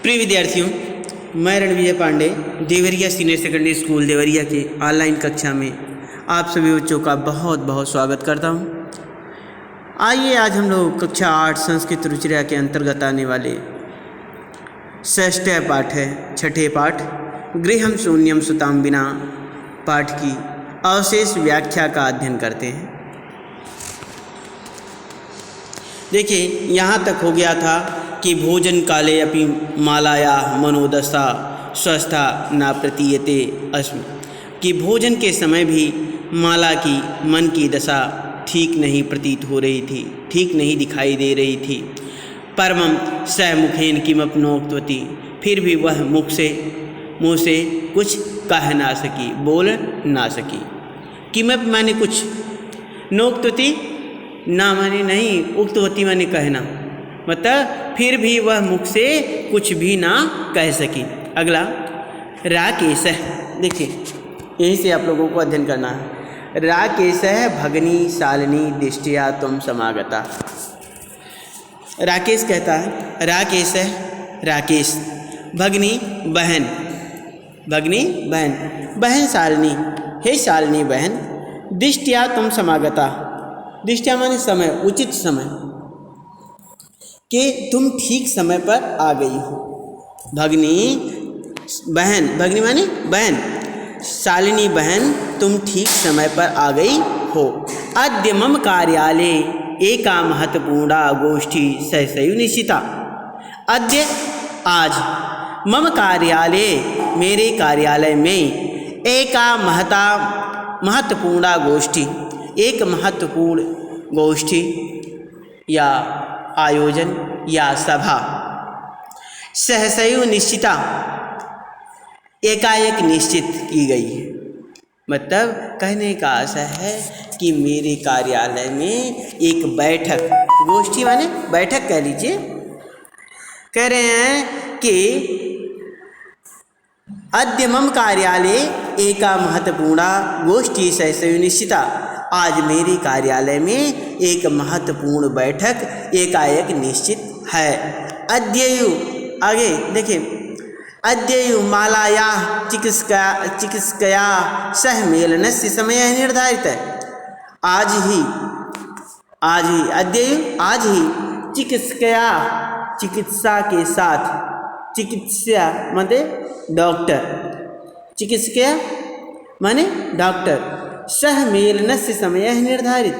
प्रिय विद्यार्थियों, मैं Ranvijay Pandey Deoria senior secondary school Deoria के ऑनलाइन कक्षा में आप सभी बच्चों का बहुत बहुत स्वागत करता हूं। आइए आज हम लोग कक्षा 8 संस्कृत रुचिरा के अंतर्गत आने वाले षष्ठ पाठ है, छठे पाठ गृहम शून्यम सुताम बिना पाठ की अवशेष व्याख्या का अध्ययन करते हैं। देखिए, यहाँ तक हो गया था कि भोजन काले अपि मालाया मनोदशा स्वस्था न प्रतीयते अस्मि, कि भोजन के समय भी माला की मन की दशा ठीक नहीं प्रतीत हो रही थी, ठीक नहीं दिखाई दे रही थी। परमं स मुखेन किमपनोक्तवती, फिर भी वह मुँह से कुछ कह ना सकी, बोल ना सकी। किमप माने कुछ, नोक्तवती ना माने नहीं, उक्तवती माने कहना, मतलब फिर भी वह मुख से कुछ भी ना कह सकी। अगला राकेश, देखिए यहीं से आप लोगों को अध्ययन करना है। राकेश भगनी शालिनी दृष्टिया तुम समागता। राकेश कहता है, राकेश है राकेश, भगनी बहन, भगनी बहन, बहन शालिनी, हे शालिनी बहन, दृष्टिया तुम समागता, दृष्टिया माने समय, उचित समय, कि तुम ठीक समय पर आ गई हो। भगनी बहन, भगनी माने बहन, शालिनी बहन तुम ठीक समय पर आ गई हो। अद्य मम कार्यालय एका महत्वपूर्णा गोष्ठी सहसयु निश्चिता। अद्य आज, मम कार्यालय मेरे कार्यालय में, एका महत्वपूर्णा गोष्ठी, एक महत्वपूर्ण गोष्ठी या आयोजन या सभा, सहसयु निश्चिता, एकाएक निश्चित की गई है। मतलब कहने का आशय है कि मेरे कार्यालय में एक बैठक, गोष्ठी माने बैठक कह लीजिए, कह रहे हैं कि अद्य मम कार्यालय एका महत्वपूर्णा गोष्ठी सहसयु निश्चिता, आज मेरे कार्यालय में एक महत्वपूर्ण बैठक एकाएक निश्चित है। अद्ययु, आगे देखिए, अद्ययु मालाया चिकित्सकया सह मेलनस्य समय निर्धारित है। आज ही, अद्ययु आज ही चिकित्सकया, चिकित्सा के साथ, चिकित्सा माने डॉक्टर, चिकित्सकया माने डॉक्टर, सह मेलनस्य समय निर्धारित,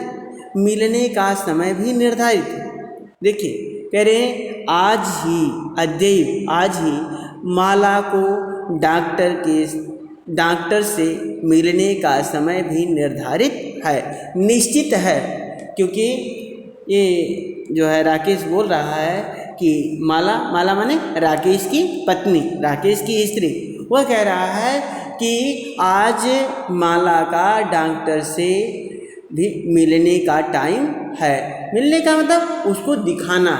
मिलने का समय भी निर्धारित। देखिए कह रहे हैं आज ही, अद्यैव आज ही माला को डॉक्टर से मिलने का समय भी निर्धारित है, निश्चित है। क्योंकि ये जो है राकेश बोल रहा है कि माला माने राकेश की पत्नी, राकेश की स्त्री, वह कह रहा है कि आज माला का डॉक्टर से भी मिलने का टाइम है। मिलने का मतलब उसको दिखाना,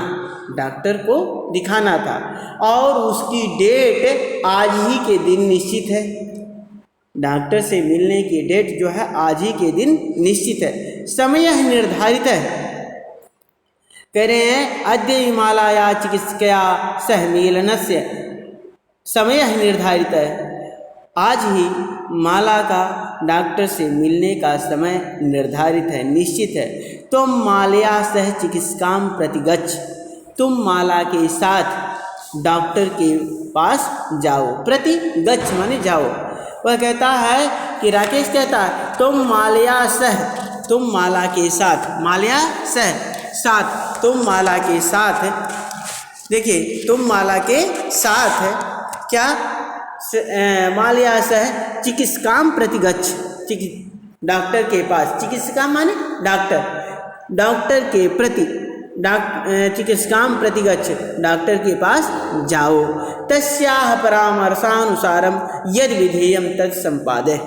डॉक्टर को दिखाना था, और उसकी डेट आज ही के दिन निश्चित है। डॉक्टर से मिलने की डेट जो है आज ही के दिन निश्चित है, समय निर्धारित है। कह रहे हैं अद्य मालाया चिकित्सकया सह मेलनस्य समय निर्धारित है, आज ही माला का डॉक्टर से मिलने का समय निर्धारित है, निश्चित है। तुम मालया सह चिकित्सकाम प्रतिगच्छ, तुम माला के साथ डॉक्टर के पास जाओ। प्रतिगच्छ माने जाओ। वह कहता है कि राकेश कहता है तुम मालया सह, तुम माला के साथ, मालया सह साथ, तुम माला के साथ, देखिए तुम माला के साथ क्या, मालया सह चिकित्सकाम प्रतिगच्छ, डॉक्टर के पास, चिकित्सका माने डॉक्टर, डॉक्टर के प्रति, चिकित्सकाम प्रतिगच्छ, डॉक्टर के पास जाओ। तस्याः परामर्शानुसारम यद विधेयम तद संपादय,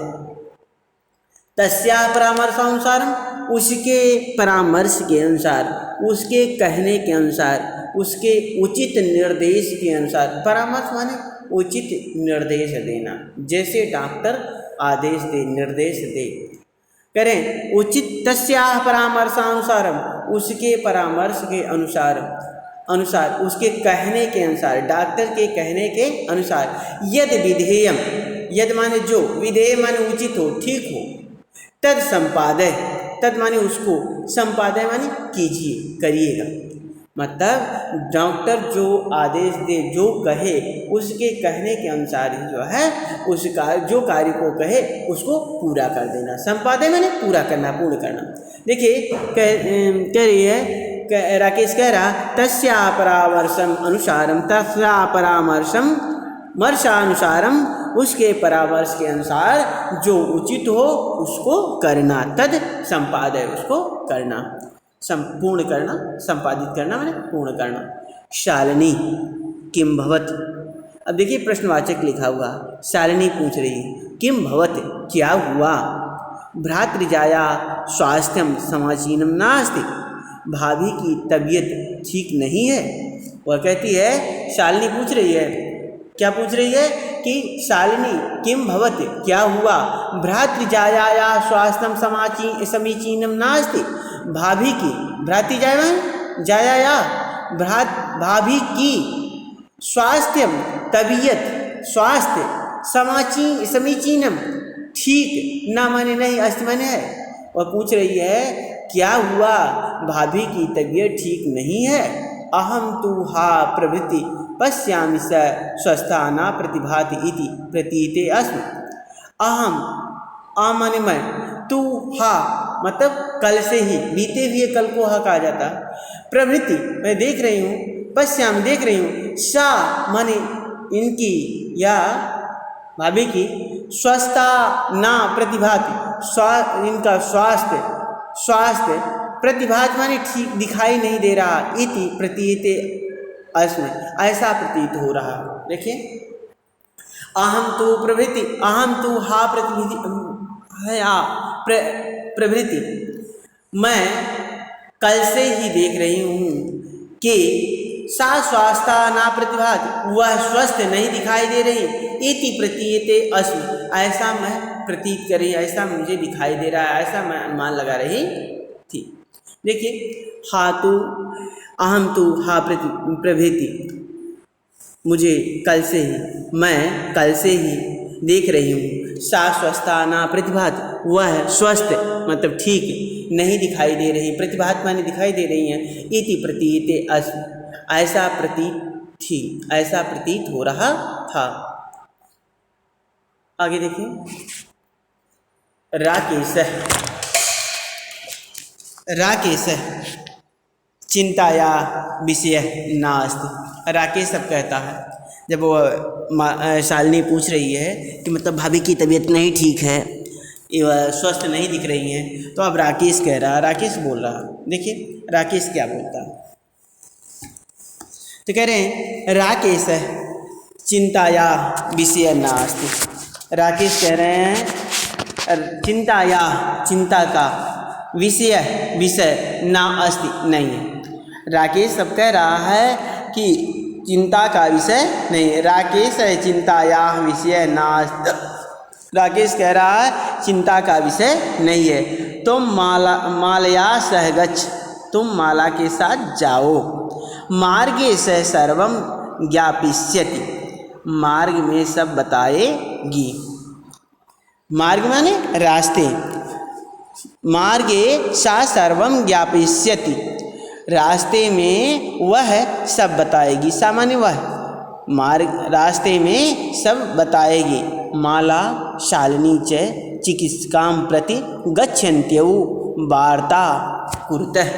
तस्याः परामर्शानुसारम, उसके परामर्श के अनुसार, उसके कहने के अनुसार, उसके उचित निर्देश के अनुसार, परामर्श माने उचित निर्देश देना, जैसे डॉक्टर आदेश दे, निर्देश दे, करें उचित, तस्याः परामर्शानुसारम, उसके परामर्श के अनुसार, अनुसार, उसके कहने के अनुसार, डॉक्टर के कहने के अनुसार, यद विधेयम, यद माने जो, विधेय माने उचित हो, ठीक हो, तद संपादय, तद माने उसको, संपादय माने कीजिए, करिएगा। मतलब डॉक्टर जो आदेश दे, जो कहे, उसके कहने के अनुसार ही जो है उसका जो कार्य को कहे उसको पूरा कर देना। संपादय माने पूरा करना, पूर्ण करना। देखिए कह रही है, राकेश कह रहा, तस्या परामर्शम अनुसारम, तस्या परामर्शम मर्शानुसारम, उसके परामर्श के अनुसार जो उचित हो उसको करना, तद संपादय, उसको करना, संपूर्ण करना, संपादित करना माने पूर्ण करना। शालिनी किम भवत, अब देखिए प्रश्नवाचक लिखा हुआ, शालिनी पूछ रही है किम भवत, क्या हुआ, भ्रातृजाया स्वास्थ्यम समीचीनम नास्ति, भाभी की तबीयत ठीक नहीं है। वह कहती है, शालिनी पूछ रही है, क्या पूछ रही है कि शालिनी किम भवत, क्या हुआ, भ्रातृजाया स्वास्थ्यम समीचीनम नास्ति, भाभी की, भ्रातृजाया भाभी की स्वास्थ्यम, तबीयत, स्वास्थ्य, समीचीनम, ठीक, ना माने नहीं, अस्त माने है। वह पूछ रही है क्या हुआ, भाभी की तबीयत ठीक नहीं है। अहम तु हा प्रभृति पश्यामि स स्वस्था न प्रतिभाति इति प्रतीते अस्मि। अहम, आ माने मैं, तू हा मतलब कल से ही, बीते हुए कल को हा कहा जाता। प्रभृति मैं देख रही हूँ, पश्यामि देख रही हूँ, सा माने इनकी या भाभी की, स्वस्था ना प्रतिभाति, इनका स्वास्थ्य प्रतिभात माने ठीक दिखाई नहीं दे रहा, इति प्रतीते अस्मि, ऐसा प्रतीत हो रहा। देखिए अहम तो प्रभृति, अहम तो हा प्रभृति, मैं कल से ही देख रही हूँ कि सा स्वास्थ्य ना प्रतिभात, वह स्वस्थ नहीं दिखाई दे रही, इति प्रतीयते अस्मि, ऐसा मैं प्रतीत कर रही, ऐसा मुझे दिखाई दे रहा है, ऐसा मैं अनुमान लगा रही थी। देखिए हा तो, अहम तो हा प्रभृति, मुझे कल से ही, मैं कल से ही देख रही हूँ, सा स्वस्था ना प्रतिभात, वह स्वस्थ मतलब ठीक नहीं दिखाई दे रही, प्रतिभात माने दिखाई दे रही हैं, इति प्रतीयते अस्मि, ऐसा प्रतीत थी, ऐसा प्रतीत हो रहा था। आगे देखिए, राकेश चिंताया विषय नास्ति। राकेश सब कहता है, जब वो शालिनी पूछ रही है कि मतलब भाभी की तबीयत नहीं ठीक है, स्वस्थ नहीं दिख रही हैं, तो अब राकेश कह रहा, राकेश बोल रहा। देखिए राकेश क्या बोलता है, तो कह रहे हैं राकेश चिंताया विषय नास्ति। राकेश कह रहे हैं चिंताया, चिंता का, विषय ना अस्ति, नहीं है। राकेश सब कह रहा है कि चिंता का विषय नहीं। राकेश चिंताया विषय नास्ति, राकेश कह रहा है चिंता का विषय नहीं है। तुम मालया सह गच्छ, तुम माला के साथ जाओ, मार्गे सह सर्वम ज्ञापयिष्यति, मार्ग में सब बताएगी। मार्ग माने रास्ते, मार्गे सा सर्वम ज्ञापयिष्यति, रास्ते में वह सब बताएगी। सामान्य वह मार्ग, रास्ते में सब बताएगी। माला शालिनी च चिकित्सकां प्रति गच्छन्त्यौ वार्ता कुरुतः,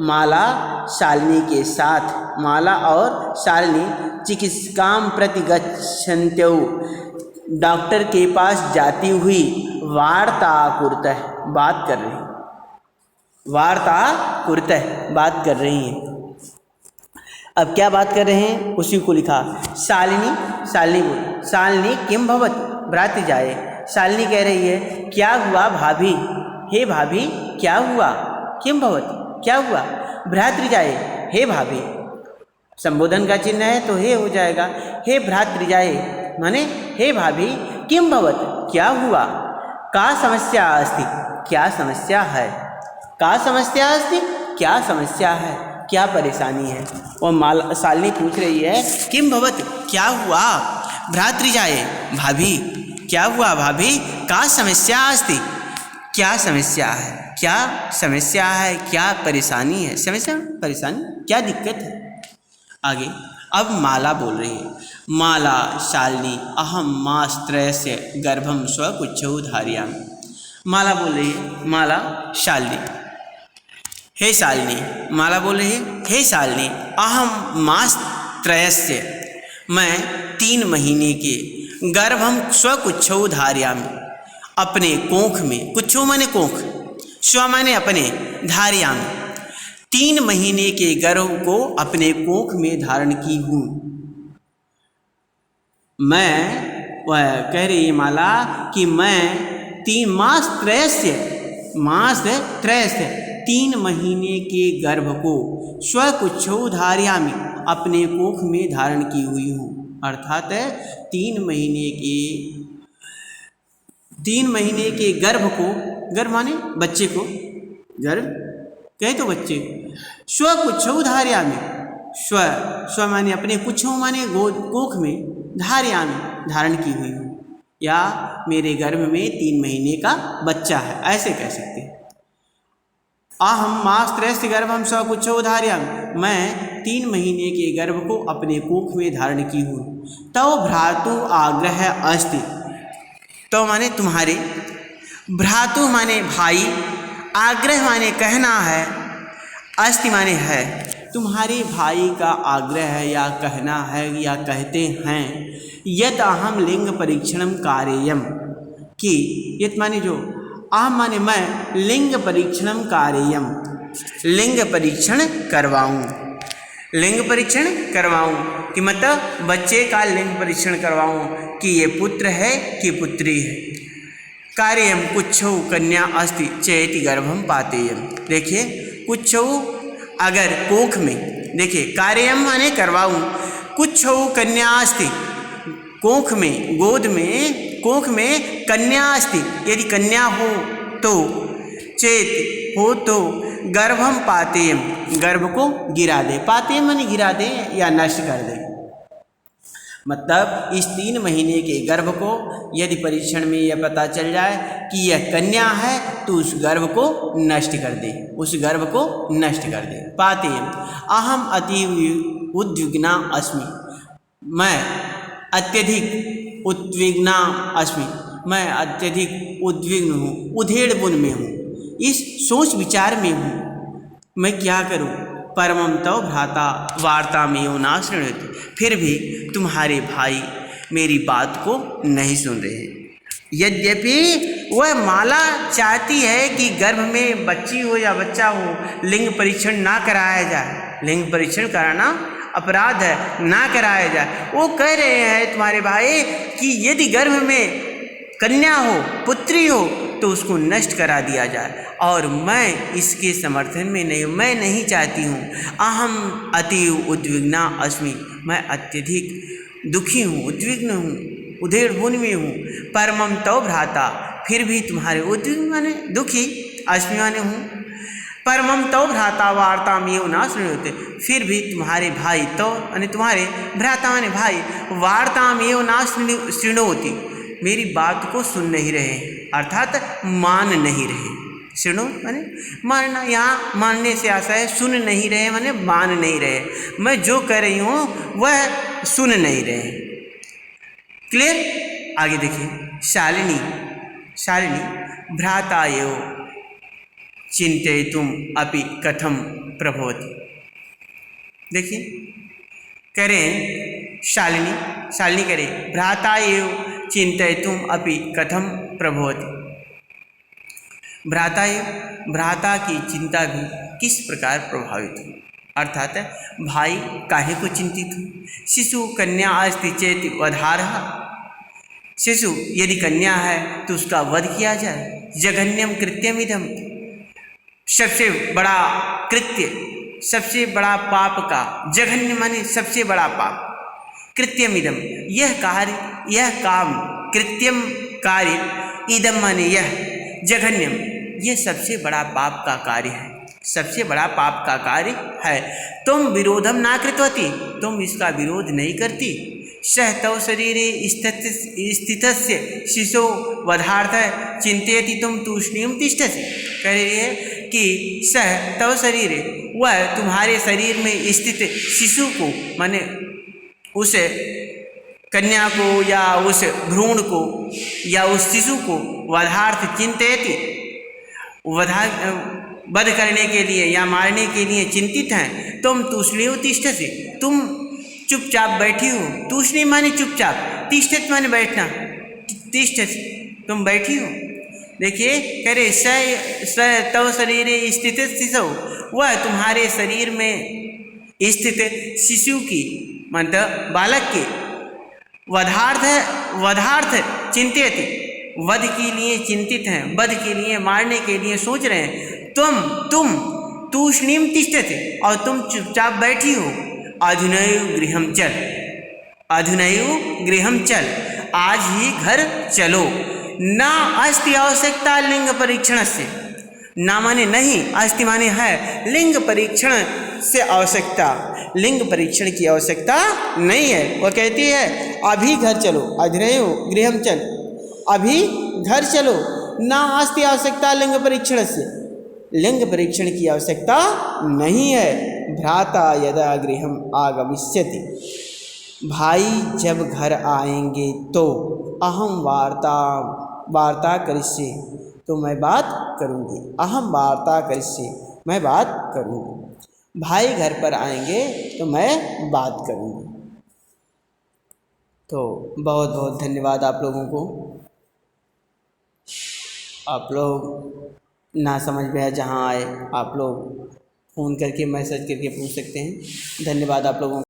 माला शालिनी के साथ, माला और शालिनी चिकित्सकां प्रति गच्छन्त्यौ, डॉक्टर के पास जाती हुई, वार्ता कुरुतः, बात कर रही, वार्ता कुरुतः, बात कर रही हैं। अब क्या बात कर रहे हैं उसी को लिखा। शालिनी बोली, शालिनी किम भवत भ्रातृजाये, शालिनी कह रही है क्या हुआ भाभी, हे भाभी क्या हुआ, किम भवत क्या हुआ, भ्रातृजाये हे भाभी, संबोधन का चिन्ह है तो हे हो जाएगा। हे भ्रातृजाये माने हे भाभी, किम भवत क्या हुआ, का समस्या अस्ति क्या समस्या है, का समस्या अस्ति क्या समस्या है, क्या परेशानी है। और शालिनी पूछ रही है किम भवत, क्या हुआ भ्रातृजाये, भाभी क्या हुआ भाभी, का समस्या अस्ति, क्या समस्या है, क्या समस्या है, क्या परेशानी है, समस्या परेशानी क्या दिक्कत है। आगे अब माला बोल रही है, माला शालिनी अहम मास्त्रस्य गर्भम स्वकुच्छौ धारयामि। माला बोल रही है, माला शालिनी, हे शालिनी, माला बोल रही है, हे शालिनी अहम मास्त्रस्य, मैं 3 महीने के गर्भम स्वकुच्छौ धारयामि, अपने कोख में, कुच्छौ माने कोख, स्व माने अपने, धारयामि 3 महीने के गर्भ को अपने कोख में धारण की हूँ। मैं, वह कह रही है माला कि मैं 3 मास त्रयस्य 3 महीने के गर्भ को स्वकुच्छौ धारयामि, अपने कोख में धारण की हुई हूँ। अर्थात 3 महीने के गर्भ को, गर्भ माने बच्चे को, गर्भ कहे तो बच्चे, स्वकुच्छौ धारयामि, स्व माने अपने, कुच्छौ माने कोख में, धारयामि धारण की हुई हूँ, या मेरे गर्भ में 3 महीने का बच्चा है, ऐसे कह सकते हैं। अहम मास्त्रस्य गर्भम स्वकुच्छौ धारयामि, मैं 3 महीने के गर्भ को अपने कोख में धारण की हूँ। तव भ्रातु आग्रह अस्ति, तो माने तुम्हारे, भ्रातु माने भाई, आग्रह माने कहना है, अस्ति माने है, तुम्हारे भाई का आग्रह है या कहना है या कहते हैं, यत अहम लिंग परीक्षणम कार्यम, कि यत माने जो, अहम माने मैं, लिंग परीक्षणम कार्यम, लिंग परीक्षण करवाऊं, लिंग परीक्षण करवाऊं कि मतलब बच्चे का लिंग परीक्षण करवाऊं कि ये पुत्र है कि पुत्री है। कार्यम कुच्छौ कन्या अस्ति चेति गर्भम पातेयम, देखिए कुच्छौ अगर कोख में, देखिए कार्यम माने करवाऊं, कुच्छौ कन्या अस्ति, कोख में, गोद में, कोख में कन्या अस्ति, यदि कन्या हो तो, चेत हो तो, गर्भम पातेयम, गर्भ को गिरा दे, पातेयम माने गिरा दे या नष्ट कर दे। मतलब इस 3 महीने के गर्भ को यदि परीक्षण में यह पता चल जाए कि यह कन्या है तो उस गर्भ को नष्ट कर दे, उस गर्भ को नष्ट कर दे। पातेयम अहम अतीव उद्विग्ना अस्मि, मैं अत्यधिक उद्विग्ना अस्मि, मैं अत्यधिक उद्विग्न हूँ, उधेड़बुन में हूँ, इस सोच विचार में हूँ, मैं क्या करूँ। परमं तव भ्राता वार्तामेव न शृणोति, फिर भी तुम्हारे भाई मेरी बात को नहीं सुन रहे। यद्यपि वह माला चाहती है कि गर्भ में बच्ची हो या बच्चा हो, लिंग परीक्षण ना कराया जाए, लिंग परीक्षण कराना अपराध है, ना कराया जाए। वो कह रहे हैं तुम्हारे भाई कि यदि गर्भ में कन्या हो, पुत्री हो तो उसको नष्ट करा दिया जाए, और मैं इसके समर्थन में नहीं, मैं नहीं चाहती हूँ। अहम अतीव उद्विग्ना अस्मि, मैं अत्यधिक दुखी हूँ, उद्विग्न हूँ, उधेड़बुन में हूँ। परमं तव भ्राता, फिर भी तुम्हारे, उद्विग्न माने दुखी, अस्मि माने हूँ, परमं तव भ्राता वार्तामेव न शृणोति, फिर भी तुम्हारे भाई, तो माने तुम्हारे, भ्राता माने भाई, वार्तामेव न शृणोति, मेरी बात को सुन नहीं रहे, अर्थात मान नहीं रहे। सुनो माने मानना, यहाँ मानने से आशा है, सुन नहीं रहे माने मान नहीं रहे, मैं जो कह रही हूँ वह सुन नहीं रहे। क्लियर। आगे देखिए, शालिनी, शालिनी भ्राता एव चिंतयितुम अपि कथम प्रभवति। देखिए कह रहे हैं शालिनी, शालिनी कह रहे भ्राता एव चिंतयितुम अपि कथम प्रभवति। भ्राता एव, भ्राता की चिंता भी किस प्रकार प्रभावित हो, अर्थात भाई काहे को चिंतित हो। शिशु कन्या अस्ति चेत वधारः, शिशु यदि कन्या है तो उसका वध किया जाए। जघन्यम कृत्यमिदम, सबसे बड़ा कृत्य, सबसे बड़ा पाप का, जघन्य माने सबसे बड़ा पाप, कृत्यमिदम यह कार्य, यह काम, कृत्यम कार्य, इदम माने यह, जघन्यम यह सबसे बड़ा पाप का कार्य है। सबसे बड़ा पाप का कार्य है। तुम विरोधम ना कृतवती, तुम इसका विरोध नहीं करती। सह तव शरीरे स्थितस्य शिशो वधार्थ चिंतयति तुम तूष्णीम तिष्ठसि। कह रही है कि सह तव शरीरे, वह तुम्हारे शरीर में स्थित शिशु को, माने उस कन्या को या उस भ्रूण को या उस शिशु को वधार्थ चिंतयति, वध करने के लिए या मारने के लिए चिंतित हैं। तुम तूष्णीव तिष्ठसि, तुम चुपचाप बैठी हो। तूष्णी माने चुपचाप, तिष्ठत माने बैठना, तिष्ठसि तुम बैठी हो। देखिए कह रहे स तव शरीर स्थित शिशु, वह तुम्हारे शरीर में स्थित शिशु की, मतलब बालक की वधार्थ चिंतित, वध के लिए चिंतित हैं, वध के लिए मारने के लिए सोच रहे हैं। तुम तूष्णीम तिष्ठते, और तुम चुपचाप बैठी हो। अधुनैव गृहम चल, अधुनैव गृहम चल, आज ही घर चलो। ना अस्ति आवश्यकता लिंग परीक्षण से, ना माने नहीं, अस्ति माने है, लिंग परीक्षण से आवश्यकता, लिंग परीक्षण की आवश्यकता नहीं है। वह कहती है अभी घर चलो, अधुनैव गृहम चल, अभी घर चलो। ना अस्ति आवश्यकता लिंग परीक्षण से, लिंग परीक्षण की आवश्यकता नहीं है। भ्राता यदा गृहम आगमिष्यति, भाई जब घर आएंगे तो अहम वार्ता करिष्ये, तो मैं बात करूँगी। अहम वार्ता करिष्ये, मैं बात करूँगी। भाई घर पर आएंगे तो मैं बात करूँगी। तो बहुत बहुत धन्यवाद आप लोगों को। आप लोग ना समझ में आए जहाँ आए, आप लोग फ़ोन करके मैसेज करके पूछ सकते हैं। धन्यवाद आप लोगों को।